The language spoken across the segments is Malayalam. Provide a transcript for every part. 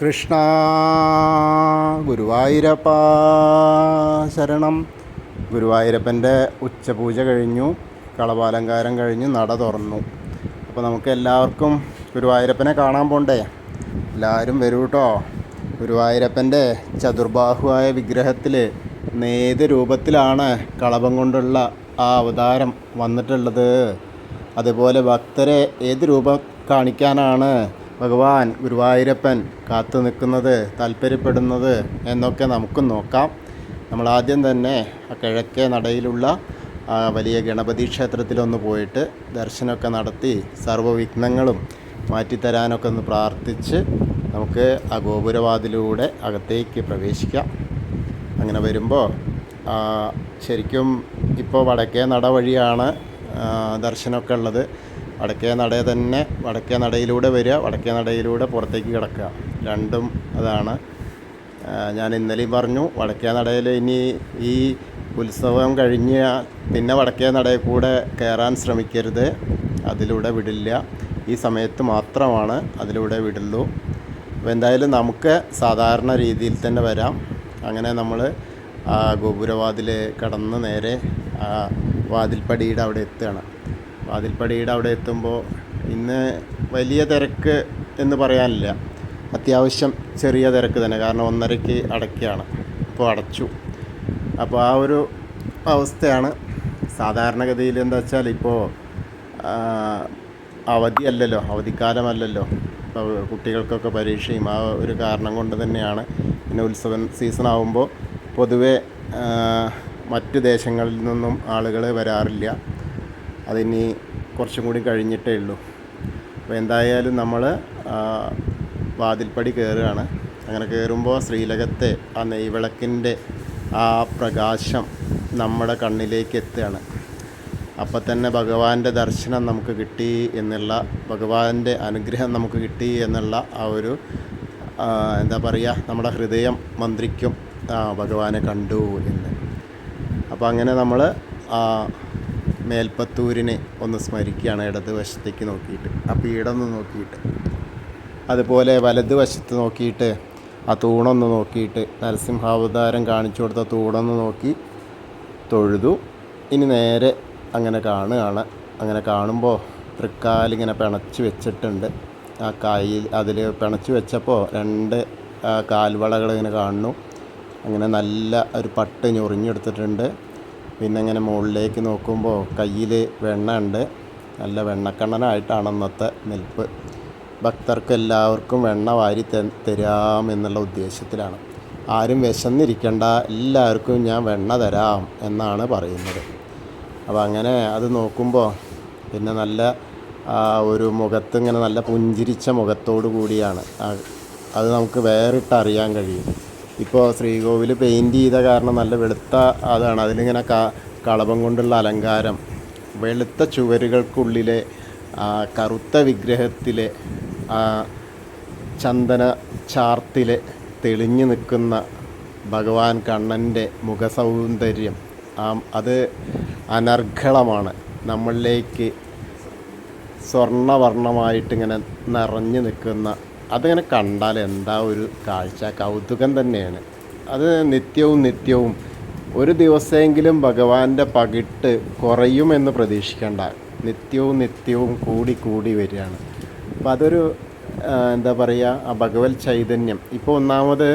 കൃഷ്ണ ഗുരുവായൂരപ്പ ശരണം. ഗുരുവായൂരപ്പൻ്റെ ഉച്ചപൂജ കഴിഞ്ഞു, കളഭാലങ്കാരം കഴിഞ്ഞ് നട തുറന്നു. അപ്പോൾ നമുക്ക് എല്ലാവർക്കും ഗുരുവായൂരപ്പനെ കാണാൻ പോണ്ടേ? എല്ലാവരും വരൂ കേട്ടോ. ഗുരുവായൂരപ്പൻ്റെ ചതുർബാഹുവായ വിഗ്രഹത്തിൽ ഏത് രൂപത്തിലാണ് കളഭം കൊണ്ടുള്ള ആ അവതാരം വന്നിട്ടുള്ളത്, അതുപോലെ ഭക്തരെ ഏത് രൂപം കാണിക്കാനാണ് ഭഗവാൻ ഗുരുവായൂരപ്പൻ കാത്തു നിൽക്കുന്നത്, താല്പര്യപ്പെടുന്നത് എന്നൊക്കെ നമുക്കും നോക്കാം. നമ്മളാദ്യം തന്നെ ആ കിഴക്കേ നടയിലുള്ള വലിയ ഗണപതി ക്ഷേത്രത്തിലൊന്ന് പോയിട്ട് ദർശനമൊക്കെ നടത്തി സർവ്വവിഘ്നങ്ങളും മാറ്റിത്തരാനൊക്കെ ഒന്ന് പ്രാർത്ഥിച്ച് നമുക്ക് ആ ഗോപുരവാതിലൂടെ അകത്തേക്ക് പ്രവേശിക്കാം. അങ്ങനെ വരുമ്പോൾ ശരിക്കും ഇപ്പോൾ വടക്കേ നട വഴിയാണ് ദർശനമൊക്കെ ഉള്ളത്. വടക്കേ നടയിലൂടെ വരിക, വടക്കേ നടയിലൂടെ പുറത്തേക്ക് കിടക്കുക, രണ്ടും അതാണ്. ഞാൻ ഇന്നലെയും പറഞ്ഞു, വടക്കേ നടയിൽ ഇനി ഈ ഉത്സവം കഴിഞ്ഞ് പിന്നെ വടക്കേ നടയിൽ കൂടെ കയറാൻ ശ്രമിക്കരുത്, അതിലൂടെ വിടില്ല. ഈ സമയത്ത് മാത്രമാണ് അതിലൂടെ വിടുള്ളൂ. അപ്പോൾ എന്തായാലും നമുക്ക് സാധാരണ രീതിയിൽ തന്നെ വരാം. അങ്ങനെ നമ്മൾ ആ ഗോപുരവാതിൽ കടന്ന് നേരെ ആ വാതിൽപ്പടിയുടെ അവിടെ എത്തുകയാണ്. വാതിൽപ്പടിയുടെ അവിടെ എത്തുമ്പോൾ ഇന്ന് വലിയ തിരക്ക് എന്ന് പറയാനില്ല, അത്യാവശ്യം ചെറിയ തിരക്ക് തന്നെ. കാരണം 1:30-ക്ക് അടയ്ക്കുകയാണ്, ഇപ്പോൾ അടച്ചു. അപ്പോൾ ആ ഒരു അവസ്ഥയാണ്. സാധാരണഗതിയിൽ എന്താ വെച്ചാൽ ഇപ്പോൾ അവധിയല്ലല്ലോ, അവധിക്കാലമല്ലല്ലോ. ഇപ്പോൾ കുട്ടികൾക്കൊക്കെ പരീക്ഷയും ആ ഒരു കാരണം കൊണ്ട് തന്നെയാണ്. പിന്നെ ഉത്സവ സീസൺ ആകുമ്പോൾ പൊതുവെ മറ്റ് ദേശങ്ങളിൽ നിന്നും ആളുകൾ വരാറില്ല. അതിനി കുറച്ചും കൂടി കഴിഞ്ഞിട്ടേ ഉള്ളൂ. അപ്പോൾ എന്തായാലും നമ്മൾ വാതിൽപ്പടി കയറുകയാണ്. അങ്ങനെ കയറുമ്പോൾ ശ്രീലകത്തെ ആ നെയ്വിളക്കിൻ്റെ ആ പ്രകാശം നമ്മുടെ കണ്ണിലേക്ക് എത്തുകയാണ്. അപ്പോൾ തന്നെ ഭഗവാന്റെ ദർശനം നമുക്ക് കിട്ടി എന്നുള്ള, ഭഗവാന്റെ അനുഗ്രഹം നമുക്ക് കിട്ടി എന്നുള്ള ആ ഒരു എന്താ പറയുക, നമ്മുടെ ഹൃദയം മന്ത്രിക്കും ഭഗവാനെ കണ്ടു എന്ന്. അപ്പോൾ അങ്ങനെ നമ്മൾ മേൽപ്പത്തൂരിനെ ഒന്ന് സ്മരിക്കുകയാണ്, ഇടതുവശത്തേക്ക് നോക്കിയിട്ട്, ആ പീഠമൊന്ന് നോക്കിയിട്ട്. അതുപോലെ വലതുവശത്ത് നോക്കിയിട്ട് ആ തൂണൊന്ന് നോക്കിയിട്ട്, നരസിംഹാവതാരം കാണിച്ചു കൊടുത്ത തൂണൊന്ന് നോക്കി തൊഴുതു. ഇനി നേരെ അങ്ങനെ കാണുകയാണ്. അങ്ങനെ കാണുമ്പോൾ തൃക്കാലിങ്ങനെ പിണച്ച് വെച്ചിട്ടുണ്ട്. ആ കയ്യിൽ അതിൽ പിണച്ച് വെച്ചപ്പോൾ 2 കാൽവളകൾ ഇങ്ങനെ കാണുന്നു. അങ്ങനെ നല്ല ഒരു പട്ട് ഞൊറിഞ്ഞെടുത്തിട്ടുണ്ട്. പിന്നെ ഇങ്ങനെ മുകളിലേക്ക് നോക്കുമ്പോൾ കയ്യിൽ വെണ്ണ ഉണ്ട്. നല്ല വെണ്ണക്കണ്ണനായിട്ടാണ് അന്നത്തെ നിൽപ്പ്. ഭക്തർക്ക് എല്ലാവർക്കും വെണ്ണ വാരി തരാം എന്നുള്ള ഉദ്ദേശത്തിലാണ്. ആരും വിശന്നിരിക്കേണ്ട, എല്ലാവർക്കും ഞാൻ വെണ്ണ തരാം എന്നാണ് പറയുന്നത്. അപ്പോൾ അങ്ങനെ അത് നോക്കുമ്പോൾ പിന്നെ നല്ല ഒരു മുഖത്ത് ഇങ്ങനെ നല്ല പുഞ്ചിരിച്ച മുഖത്തോടു കൂടിയാണ്. അത് നമുക്ക് വേറിട്ട് അറിയാൻ കഴിയും. ഇപ്പോൾ ശ്രീകോവിൽ പെയിൻറ്റ് ചെയ്ത കാരണം നല്ല വെളുത്ത അതാണ്. അതിലിങ്ങനെ കളഭം കൊണ്ടുള്ള അലങ്കാരം, വെളുത്ത ചുവരുകൾക്കുള്ളിലെ കറുത്ത വിഗ്രഹത്തിലെ ചന്ദന ചാർത്തിലെ തെളിഞ്ഞു നിൽക്കുന്ന ഭഗവാൻ കണ്ണൻ്റെ മുഖസൗന്ദര്യം അത് അനർഘളമാണ്. നമ്മളിലേക്ക് സ്വർണ്ണവർണ്ണമായിട്ടിങ്ങനെ നിറഞ്ഞു നിൽക്കുന്ന, അതിങ്ങനെ കണ്ടാൽ എന്താ ഒരു കാഴ്ച, കൗതുകം തന്നെയാണ്. അത് നിത്യവും ഒരു ദിവസമെങ്കിലും ഭഗവാന്റെ പകിട്ട് കുറയുമെന്ന് പ്രതീക്ഷിക്കേണ്ട, നിത്യവും കൂടി വരികയാണ്. അപ്പം അതൊരു എന്താ പറയുക, ആ ഭഗവത് ചൈതന്യം. ഇപ്പോൾ ഒന്നാമത്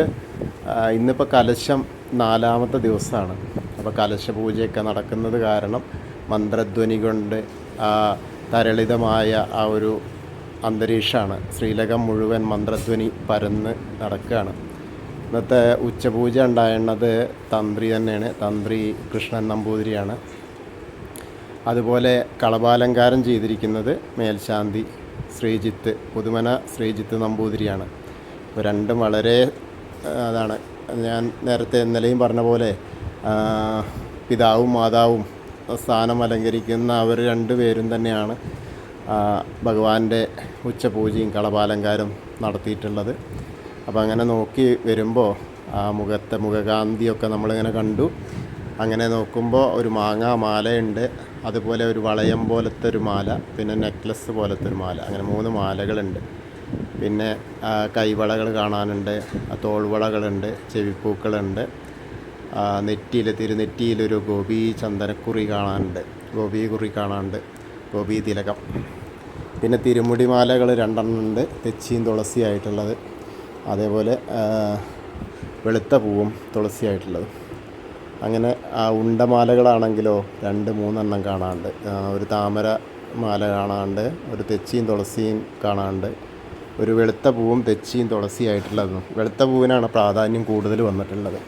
ഇന്നിപ്പോൾ കലശം 4ാമത്തെ ദിവസമാണ്. അപ്പോൾ കലശപൂജയൊക്കെ നടക്കുന്നത് കാരണം മന്ത്രധ്വനി കൊണ്ട് തരളിതമായ ആ ഒരു അന്തരീക്ഷമാണ്. ശ്രീലകം മുഴുവൻ മന്ത്രധ്വനി പരന്ന് നടക്കുകയാണ്. ഇന്നത്തെ ഉച്ചപൂജ ഉണ്ടായിരുന്നത് തന്ത്രി തന്നെയാണ്, തന്ത്രി കൃഷ്ണൻ നമ്പൂതിരിയാണ്. അതുപോലെ കളഭാലങ്കാരം ചെയ്തിരിക്കുന്നത് മേൽശാന്തി ശ്രീജിത്ത്, പുതുമന ശ്രീജിത്ത് നമ്പൂതിരിയാണ്. ഇപ്പോൾ രണ്ടും വളരെ അതാണ്. ഞാൻ നേരത്തെ ഇന്നലെയും പറഞ്ഞ പോലെ പിതാവും മാതാവും സ്ഥാനം അലങ്കരിക്കുന്ന അവർ 2 പേരും തന്നെയാണ് ഭഗവാന്റെ ഉച്ചപൂജയും കളഭാലങ്കാരം നടത്തിയിട്ടുള്ളത്. അപ്പോൾ അങ്ങനെ നോക്കി വരുമ്പോൾ ആ മുഖകാന്തിയൊക്കെ നമ്മളിങ്ങനെ കണ്ടു. അങ്ങനെ നോക്കുമ്പോൾ ഒരു മാങ്ങാ മാലയുണ്ട്, അതുപോലെ ഒരു വളയം പോലത്തെ ഒരു മാല, പിന്നെ നെക്ലസ് പോലത്തെ ഒരു മാല, അങ്ങനെ 3 മാലകളുണ്ട്. പിന്നെ കൈവളകൾ കാണാനുണ്ട്, തോൾവളകളുണ്ട്, ചെവിപ്പൂക്കളുണ്ട്, തിരുനെറ്റിയിലൊരു ഗോപി ചന്ദനക്കുറി കാണാനുണ്ട്, ഗോപി കാണാനുണ്ട്, ഗോപി തിലകം. പിന്നെ തിരുമുടിമാലകൾ 2 ഉണ്ട്, തെച്ചിയും തുളസിയായിട്ടുള്ളത്. അതേപോലെ വെളുത്ത പൂവും തുളസിയായിട്ടുള്ളത്. അങ്ങനെ ഉണ്ടമാലകളാണെങ്കിലോ 2-3 കാണാനുണ്ട്. ഒരു താമര മാല കാണാനുണ്ട്, ഒരു തെച്ചിയും തുളസിയും കാണാനുണ്ട്, ഒരു വെളുത്ത പൂവും തെച്ചിയും തുളസിയായിട്ടുള്ളതും. വെളുത്ത പൂവിനാണ് പ്രാധാന്യം കൂടുതൽ വന്നിട്ടുള്ളത്.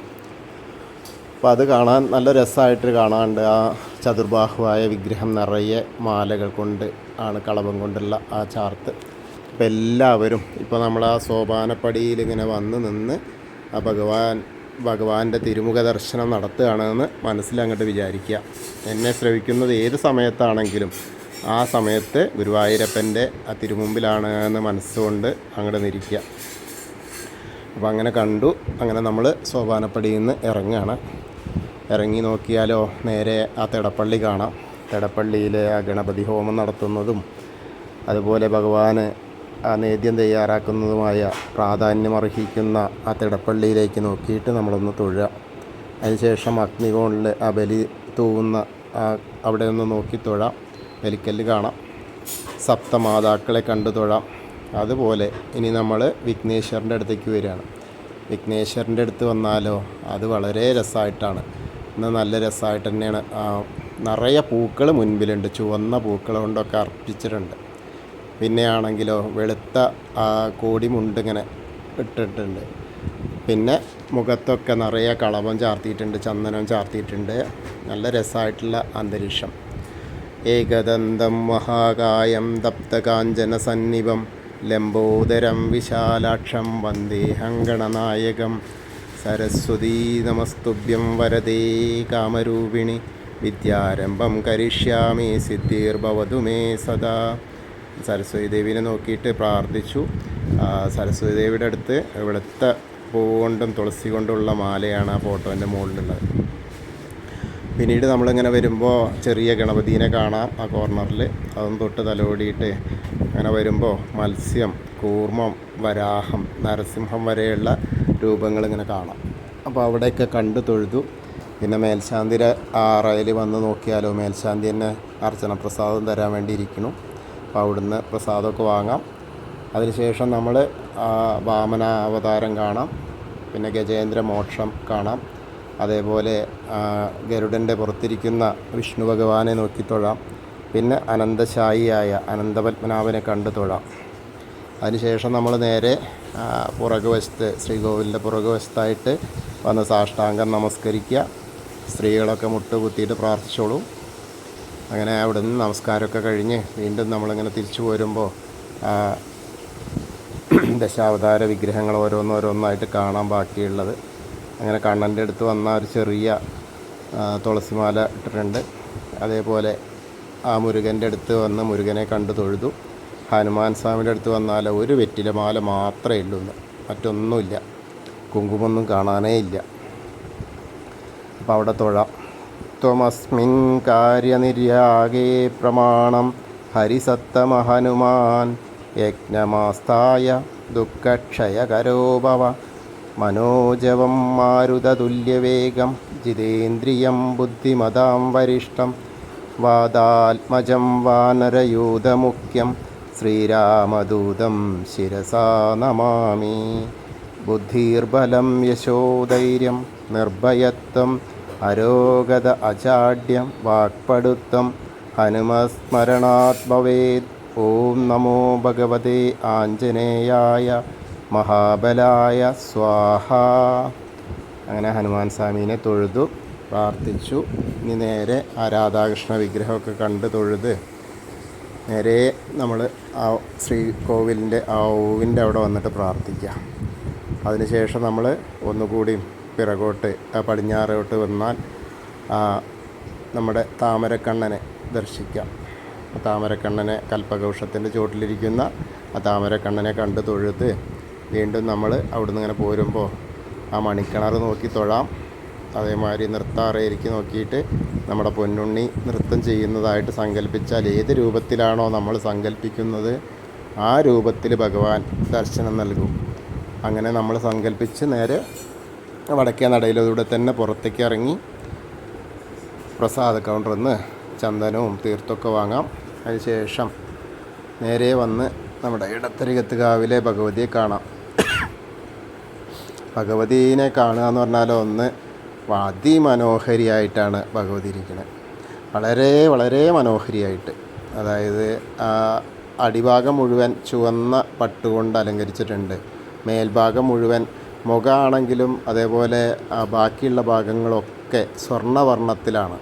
അപ്പോൾ അത് കാണാൻ നല്ല രസമായിട്ട് കാണാനുണ്ട്. ആ ചതുർബാഹുവായ വിഗ്രഹം നിറയെ മാലകൾ കൊണ്ട് ആണ്, കളഭം കൊണ്ടുള്ള ആ ചാർത്ത്. അപ്പോൾ എല്ലാവരും ഇപ്പോൾ നമ്മൾ ആ സോപാനപ്പടിയിൽ ഇങ്ങനെ വന്ന് നിന്ന് ആ ഭഗവാന്റെ തിരുമുഖ ദർശനം നടത്തുകയാണെന്ന് മനസ്സിലങ്ങോട്ട് വിചാരിക്കുക. എന്നെ ശ്രവിക്കുന്നത് ഏത് സമയത്താണെങ്കിലും ആ സമയത്ത് ഗുരുവായൂരപ്പൻ്റെ ആ തിരുമുമ്പിലാണ് എന്ന് മനസ്സുകൊണ്ട് അങ്ങോട്ട് നിരിക്കുക. അപ്പോൾ അങ്ങനെ കണ്ടു. അങ്ങനെ നമ്മൾ സോപാനപ്പടിയിൽ നിന്ന് ഇറങ്ങുകയാണ്. ഇറങ്ങി നോക്കിയാലോ നേരെ ആ തിടപ്പള്ളി കാണാം. തിടപ്പള്ളിയിൽ ആ ഗണപതി ഹോമം നടത്തുന്നതും അതുപോലെ ഭഗവാന് ആ നേദ്യം തയ്യാറാക്കുന്നതുമായ പ്രാധാന്യമർഹിക്കുന്ന ആ തിടപ്പള്ളിയിലേക്ക് നോക്കിയിട്ട് നമ്മളൊന്ന് തൊഴുക. അതിനുശേഷം അഗ്നികോണിൽ ആ ബലി തൂവുന്ന അവിടെ ഒന്ന് നോക്കി തൊഴാം. ബലിക്കല്ല് കാണാം. സപ്തമാതാക്കളെ കണ്ടു തൊഴാം. അതുപോലെ ഇനി നമ്മൾ വിഘ്നേശ്വരൻ്റെ അടുത്തേക്ക് വരികയാണ്. വിഘ്നേശ്വരൻ്റെ അടുത്ത് വന്നാലോ അത് വളരെ രസമായിട്ടാണ്. ഇന്ന് നല്ല രസമായിട്ട് തന്നെയാണ്. നിറയെ പൂക്കൾ മുൻപിലുണ്ട്, ചുവന്ന പൂക്കൾ കൊണ്ടൊക്കെ അർപ്പിച്ചിട്ടുണ്ട്. പിന്നെ ആണെങ്കിലോ വെളുത്ത കോടിമുണ്ടിങ്ങനെ ഇട്ടിട്ടുണ്ട്. പിന്നെ മുഖത്തൊക്കെ നിറയെ കളഭം ചാർത്തിയിട്ടുണ്ട്, ചന്ദനം ചാർത്തിയിട്ടുണ്ട്. നല്ല രസമായിട്ടുള്ള അന്തരീക്ഷം. ഏകദന്തം മഹാകായം തപ്തകാഞ്ചന സന്നിഭം ലംബോദരം വിശാലാക്ഷം വന്ദേഹം ഗണനായകം. സരസ്വതീ നമസ്തുഭ്യം വരദേ കാമരൂപിണി വിദ്യാരംഭം കരിഷ്യാമി സിദ്ധിർഭവതു മേ സദാ. സരസ്വതി ദേവിനെ നോക്കിയിട്ട് പ്രാർത്ഥിച്ചു. സരസ്വതി ദേവിയുടെ അടുത്ത് വെളുത്ത പൂവ് കൊണ്ടും തുളസി കൊണ്ടുള്ള മാലയാണ് ആ ഫോട്ടോൻ്റെ മുകളിലുള്ളത്. പിന്നീട് നമ്മളിങ്ങനെ വരുമ്പോൾ ചെറിയ ഗണപതിനെ കാണാം ആ കോർണറിൽ. അതും തൊട്ട് തലോടിയിട്ട് അങ്ങനെ വരുമ്പോൾ മത്സ്യം, കൂർമ്മം, വരാഹം, നരസിംഹം വരെയുള്ള രൂപങ്ങളിങ്ങനെ കാണാം. അപ്പോൾ അവിടെയൊക്കെ കണ്ടു തൊഴുതു. പിന്നെ മേൽശാന്തിയുടെ അറയിൽ വന്ന് നോക്കിയാലോ മേൽശാന്തി തന്നെ അർച്ചന പ്രസാദം തരാൻ വേണ്ടി ഇരിക്കുന്നു. അപ്പോൾ അവിടുന്ന് പ്രസാദമൊക്കെ വാങ്ങാം. അതിനുശേഷം നമ്മൾ വാമന അവതാരം കാണാം. പിന്നെ ഗജേന്ദ്ര മോക്ഷം കാണാം. അതേപോലെ ഗരുഡൻ്റെ പുറത്തിരിക്കുന്ന വിഷ്ണു ഭഗവാനെ നോക്കി തൊഴാം. പിന്നെ അനന്തശായിയായ അനന്തപത്മനാഭനെ കണ്ടു തൊഴാം. അതിനുശേഷം നമ്മൾ നേരെ പുറകുവശത്ത് ശ്രീകോവിലിൻ്റെ പുറകുവശത്തായിട്ട് വന്ന് സാഷ്ടാംഗം നമസ്കരിക്കുക. സ്ത്രീകളൊക്കെ മുട്ടുകുത്തിയിട്ട് പ്രാർത്ഥിച്ചോളൂ. അങ്ങനെ അവിടെ നിന്ന് നമസ്കാരമൊക്കെ കഴിഞ്ഞ് വീണ്ടും നമ്മളിങ്ങനെ തിരിച്ചു പോരുമ്പോൾ ദശാവതാര വിഗ്രഹങ്ങൾ ഓരോന്നോരോന്നായിട്ട് കാണാൻ ബാക്കിയുള്ളത്. അങ്ങനെ കണ്ണൻ്റെ അടുത്ത് വന്ന ഒരു ചെറിയ തുളസിമാല ഇട്ടിട്ടുണ്ട്. അതേപോലെ ആ മുരുകൻ്റെ അടുത്ത് വന്ന് മുരുകനെ കണ്ടു തൊഴുതു. ഹനുമാൻ സ്വാമിയുടെ അടുത്ത് വന്നാൽ ഒരു വെറ്റില മാല മാത്രമേ ഉള്ളൂ, മറ്റൊന്നുമില്ല, കുങ്കുമൊന്നും കാണാനേ ഇല്ല. അപ്പോൾ അവിടെ തൊഴാം. ത്വമസ്മിൻ കാര്യനിര്യാഗേ പ്രമാണം ഹരിസത്തമഹനുമാൻ യജ്ഞമാസ്തായ ദുഃഖക്ഷയകരോ ഭവ മനോജവം മാരുതതുല്യവേഗം ജിതേന്ദ്രിയം ബുദ്ധിമതാം വരിഷ്ഠം വാദാത്മജം വാനരയൂഥമുഖ്യം ശ്രീരാമദൂതം ശിരസാ നമാമി. ബുദ്ധിർബലം യശോധൈര്യം നിർഭയത്വം അരോഗത അചാഢ്യം വാക്പടുത്വം ഹനുമസ്മരണാത് ഭവേത്. ഓം നമോ ഭഗവതേ ആഞ്ജനേയായ മഹാബലായ സ്വാഹ. അങ്ങനെ ഹനുമാൻ സ്വാമീനെ തൊഴുതു പ്രാർത്ഥിച്ചു. ഇനി നേരെ ആ രാധാകൃഷ്ണ വിഗ്രഹമൊക്കെ കണ്ട് തൊഴുത് നേരെ നമ്മൾ ആ ശ്രീകോവിലിൻ്റെ ആ ഓവിൻ്റെ അവിടെ വന്നിട്ട് പ്രാർത്ഥിക്കുക. അതിനുശേഷം നമ്മൾ ഒന്നുകൂടി പിറകോട്ട് പടിഞ്ഞാറോട്ട് വന്നാൽ നമ്മുടെ താമരക്കണ്ണനെ ദർശിക്കാം. താമരക്കണ്ണനെ കൽപ്പകവൃക്ഷത്തിൻ്റെ ചുവട്ടിലിരിക്കുന്ന ആ താമരക്കണ്ണനെ കണ്ട് തൊഴുത് വീണ്ടും നമ്മൾ അവിടുന്ന് ഇങ്ങനെ പോരുമ്പോൾ ആ മണിക്കിണർ നോക്കി തൊഴാം. അതേമാതിരി നൃത്താറയിലേക്ക് നോക്കിയിട്ട് നമ്മുടെ പൊന്നുണ്ണി നൃത്തം ചെയ്യുന്നതായിട്ട് സങ്കല്പിച്ചാൽ ഏത് രൂപത്തിലാണോ നമ്മൾ സങ്കല്പിക്കുന്നത് ആ രൂപത്തിൽ ഭഗവാൻ ദർശനം നൽകും. അങ്ങനെ നമ്മൾ സങ്കല്പിച്ച് നേരെ വടക്കേ നടയിലൂടെ തന്നെ പുറത്തേക്ക് ഇറങ്ങി പ്രസാദ കൗണ്ടറിൽ നിന്ന് ചന്ദനവും തീർത്തൊക്കെ വാങ്ങാം. അതിനുശേഷം നേരെ വന്ന് നമ്മുടെ ഇടത്തരികത്ത് കാവിലെ ഭഗവതിയെ കാണാം. ഭഗവതീനെ കാണുക എന്ന് പറഞ്ഞാൽ ഒന്ന് അതിമനോഹരിയായിട്ടാണ് ഭഗവതി ഇരിക്കുന്നത്. വളരെ വളരെ മനോഹരിയായിട്ട്. അതായത് അടിഭാഗം മുഴുവൻ ചുവന്ന പട്ടുകൊണ്ട് അലങ്കരിച്ചിട്ടുണ്ട്. മേൽഭാഗം മുഴുവൻ മുഖമാണെങ്കിലും അതേപോലെ ബാക്കിയുള്ള ഭാഗങ്ങളൊക്കെ സ്വർണ്ണവർണ്ണത്തിലാണ്.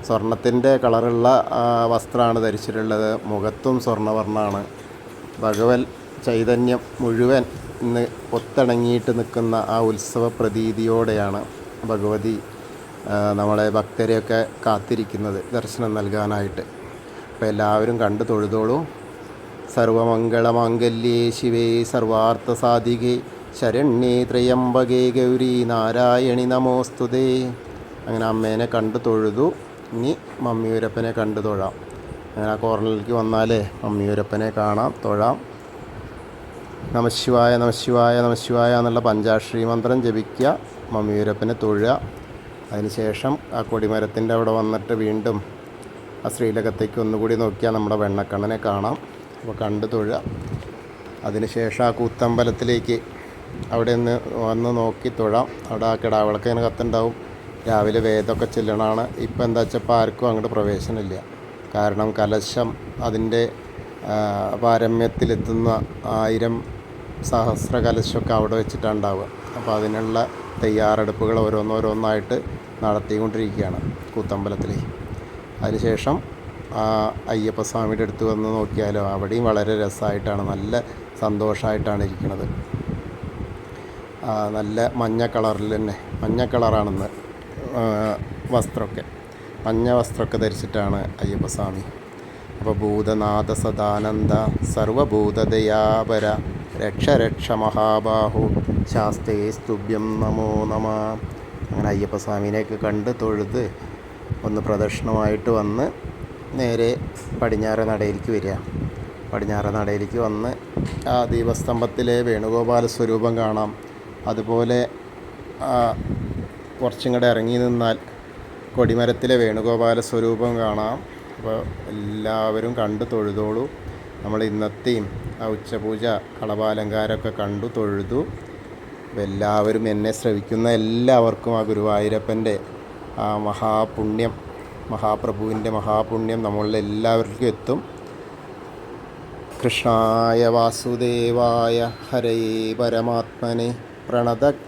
സ്വർണത്തിൻ്റെ കളറുള്ള വസ്ത്രമാണ് ധരിച്ചിട്ടുള്ളത്. മുഖത്തും സ്വർണ്ണവർണ്ണമാണ്. ഭഗവത് ചൈതന്യം മുഴുവൻ ഇന്ന് ഒത്തിണങ്ങിയിട്ട് നിൽക്കുന്ന ആ ഉത്സവ പ്രതീതിയോടെയാണ് ഭഗവതി നമ്മളെ ഭക്തരെയൊക്കെ കാത്തിരിക്കുന്നത് ദർശനം നൽകാനായിട്ട്. അപ്പോൾ എല്ലാവരും കണ്ടു തൊഴുതോളൂ. സർവമംഗളമാംഗല്യേ ശിവേ സർവാർത്ഥസാധികേ ശരണ്യേ ത്രയംബകേ ഗൗരി നാരായണി നമോസ്തുതേ. അങ്ങനെ അമ്മേനെ കണ്ടു തൊഴുതു. ഇനി മമ്മിയൂരപ്പനെ കണ്ടു തൊഴാം. അങ്ങനെ ആ കോർണറിലേക്ക് വന്നാലേ മമ്മിയൂരപ്പനെ കാണാം, തൊഴാം. നമശിവായ നമശിവായ നമശിവായ എന്നുള്ള പഞ്ചാക്ഷരി മന്ത്രം ജപിക്കുക, മമ്മിയൂരപ്പനെ തൊഴുക. അതിനുശേഷം ആ കൊടിമരത്തിൻ്റെ അവിടെ വന്നിട്ട് വീണ്ടും ആ ശ്രീലകത്തേക്ക് ഒന്നുകൂടി നോക്കിയാൽ നമ്മുടെ വെണ്ണക്കണ്ണനെ കാണാം. അപ്പോൾ കണ്ടു തൊഴുക. അതിനുശേഷം ആ കൂത്തമ്പലത്തിലേക്ക് അവിടെ നിന്ന് വന്ന് നോക്കി തൊഴാം. അവിടെ ആ കിടാവിളക്ക് ഇങ്ങനെ കത്തുണ്ടാവും. രാവിലെ വേദമൊക്കെ ചെല്ലണമാണ്. ഇപ്പം എന്താ വെച്ചപ്പോൾ ആർക്കും അങ്ങോട്ട് പ്രവേശനമില്ല. കാരണം കലശം അതിൻ്റെ പാരമ്യത്തിലെത്തുന്ന 1000 സഹസ്ര കലശമൊക്കെ അവിടെ വെച്ചിട്ടാണ് ഉണ്ടാവുക. അപ്പോൾ അതിനുള്ള തയ്യാറെടുപ്പുകൾ ഓരോന്നോരോന്നായിട്ട് നടത്തിക്കൊണ്ടിരിക്കുകയാണ് കൂത്തമ്പലത്തിൽ. അതിനുശേഷം അയ്യപ്പസ്വാമിയുടെ അടുത്ത് വന്ന് നോക്കിയാലോ അവിടെയും വളരെ രസമായിട്ടാണ്, നല്ല സന്തോഷമായിട്ടാണ് ഇരിക്കുന്നത്. നല്ല മഞ്ഞ കളറിൽ തന്നെ, മഞ്ഞ കളറാണെന്ന് വസ്ത്രമൊക്കെ, മഞ്ഞ വസ്ത്രമൊക്കെ ധരിച്ചിട്ടാണ് അയ്യപ്പസ്വാമി. അപ്പോൾ ഭൂതനാഥ സദാനന്ദ സർവഭൂതദയാപര രക്ഷ രക്ഷ മഹാബാഹു ശാസ്തേ സ്തുഭ്യം നമോ നമ. അങ്ങനെ അയ്യപ്പസ്വാമിനെയൊക്കെ കണ്ട് തൊഴുത് ഒന്ന് പ്രദക്ഷിണമായിട്ട് വന്ന് നേരെ പടിഞ്ഞാറ് നടയിലേക്ക് വരിക. പടിഞ്ഞാറ് നടയിലേക്ക് വന്ന് ആ ദീപസ്തംഭത്തിലെ വേണുഗോപാല സ്വരൂപം കാണാം. അതുപോലെ കുറച്ചും കൂടെ ഇറങ്ങി നിന്നാൽ കൊടിമരത്തിലെ വേണുഗോപാല സ്വരൂപം കാണാം. അപ്പോൾ എല്ലാവരും കണ്ടു തൊഴുതോളൂ. നമ്മൾ ഇന്നത്തെയും ആ ഉച്ചപൂജ കളഭാലങ്കാരമൊക്കെ കണ്ടു തൊഴുതു. എല്ലാവരും എന്നെ ശ്രവിക്കുന്ന എല്ലാവർക്കും ആ ഗുരുവായൂരപ്പൻ്റെ ആ മഹാപുണ്യം, മഹാപ്രഭുവിൻ്റെ മഹാപുണ്യം നമ്മളിൽ എല്ലാവർക്കും എത്തും. കൃഷ്ണായ വാസുദേവായ ഹരയേ പരമാത്മനെ പ്രണതക്ലേശനാശായ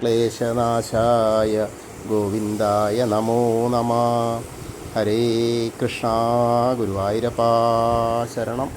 ഗോവിന്ദായ നമോ നമ. ഹരേ കൃഷ്ണ. ഗുരുവായൂരപ്പാ ശരണം.